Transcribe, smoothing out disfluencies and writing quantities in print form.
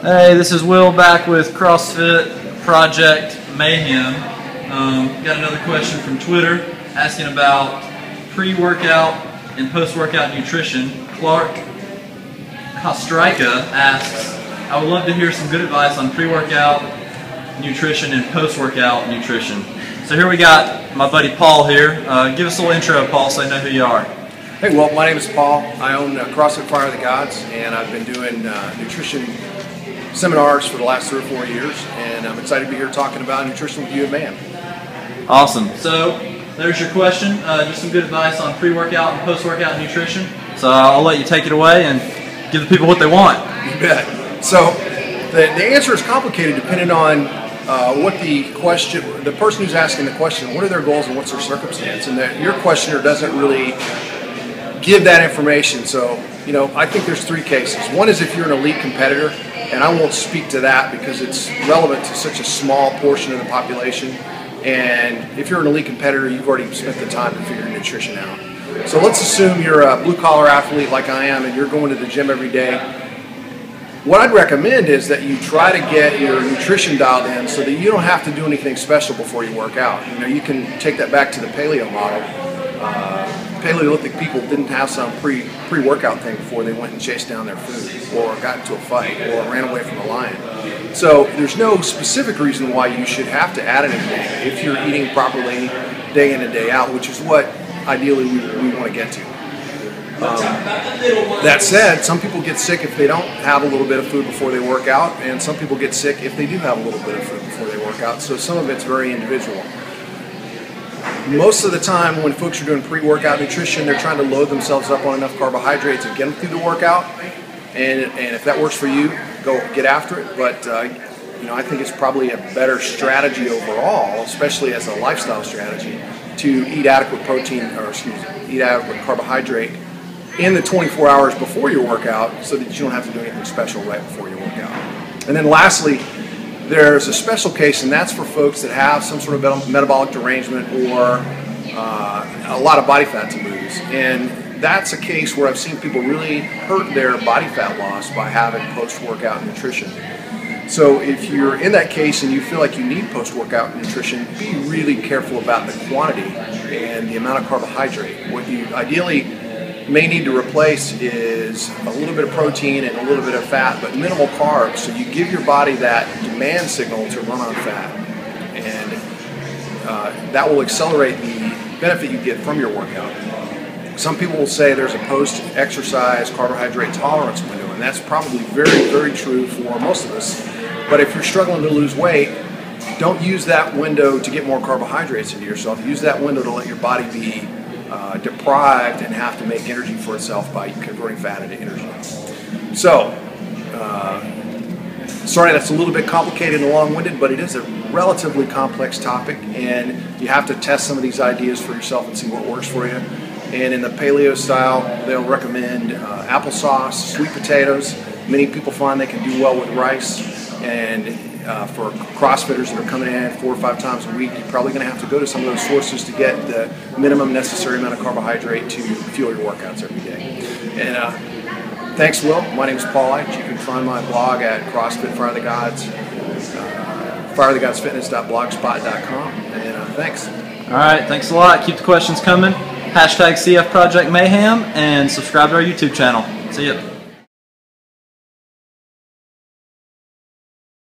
Hey, this is Will back with CrossFit Project Mayhem. Got another question from Twitter asking about pre-workout and post-workout nutrition. Clark Kostrika asks, I would love to hear some good advice on pre-workout nutrition and post-workout nutrition. So here we got my buddy Paul here. Give us a little intro, Paul, so I know who you are. Hey, well, my name is Paul. I own CrossFit Fire of the Gods, and I've been doing nutrition seminars for the last 3 or 4 years, and I'm excited to be here talking about nutrition with you and Mayhem. Awesome. So there's your question. Just some good advice on pre-workout and post-workout nutrition. So I'll let you take it away and give the people what they want. You bet. So the answer is complicated depending on what the person who's asking the question, what are their goals and what's their circumstance, and that your questioner doesn't really give that information. So, you know, I think there's 3 cases. One is if you're an elite competitor, and I won't speak to that because it's relevant to such a small portion of the population. And if you're an elite competitor, you've already spent the time to figure your nutrition out. So let's assume you're a blue-collar athlete like I am, and you're going to the gym every day. What I'd recommend is that you try to get your nutrition dialed in so that you don't have to do anything special before you work out. You know, you can take that back to the paleo model. Paleolithic people didn't have some pre-workout thing before they went and chased down their food or got into a fight or ran away from a lion. So there's no specific reason why you should have to add anything if you're eating properly day in and day out, which is what ideally we want to get to. That said, some people get sick if they don't have a little bit of food before they work out, and some people get sick if they do have a little bit of food before they work out. So some of it's very individual. Most of the time when folks are doing pre-workout nutrition, they're trying to load themselves up on enough carbohydrates and get them through the workout. And if that works for you, go get after it. But you know, I think it's probably a better strategy overall, especially as a lifestyle strategy, to eat adequate protein, or eat adequate carbohydrate in the 24 hours before your workout, so that you don't have to do anything special right before your workout. And then lastly, there's a special case, and that's for folks that have some sort of metabolic derangement or a lot of body fat to lose. And that's a case where I've seen people really hurt their body fat loss by having post-workout nutrition. So if you're in that case and you feel like you need post-workout nutrition, be really careful about the quantity and the amount of carbohydrate. What you ideally may need to replace is a little bit of protein and a little bit of fat, but minimal carbs, so you give your body that demand signal to run on fat, and that will accelerate the benefit you get from your workout. Some people will say there's a post-exercise carbohydrate tolerance window, and that's probably very, very true for most of us. But if you're struggling to lose weight, don't use that window to get more carbohydrates into yourself. Use that window to let your body be deprived and have to make energy for itself by converting fat into energy. So, sorry that's a little bit complicated and long-winded, but it is a relatively complex topic, and you have to test some of these ideas for yourself and see what works for you. And in the paleo style, they'll recommend applesauce, sweet potatoes. Many people find they can do well with rice, and for CrossFitters that are coming in 4 or 5 times a week, you're probably going to have to go to some of those sources to get the minimum necessary amount of carbohydrate to fuel your workouts every day. And thanks, Will. My name is Paul Eich. You can find my blog at CrossFit Fire of the Gods, fireofthegodsfitness.blogspot.com. And thanks. All right, thanks a lot. Keep the questions coming. #CF Project Mayhem, and subscribe to our YouTube channel. See ya.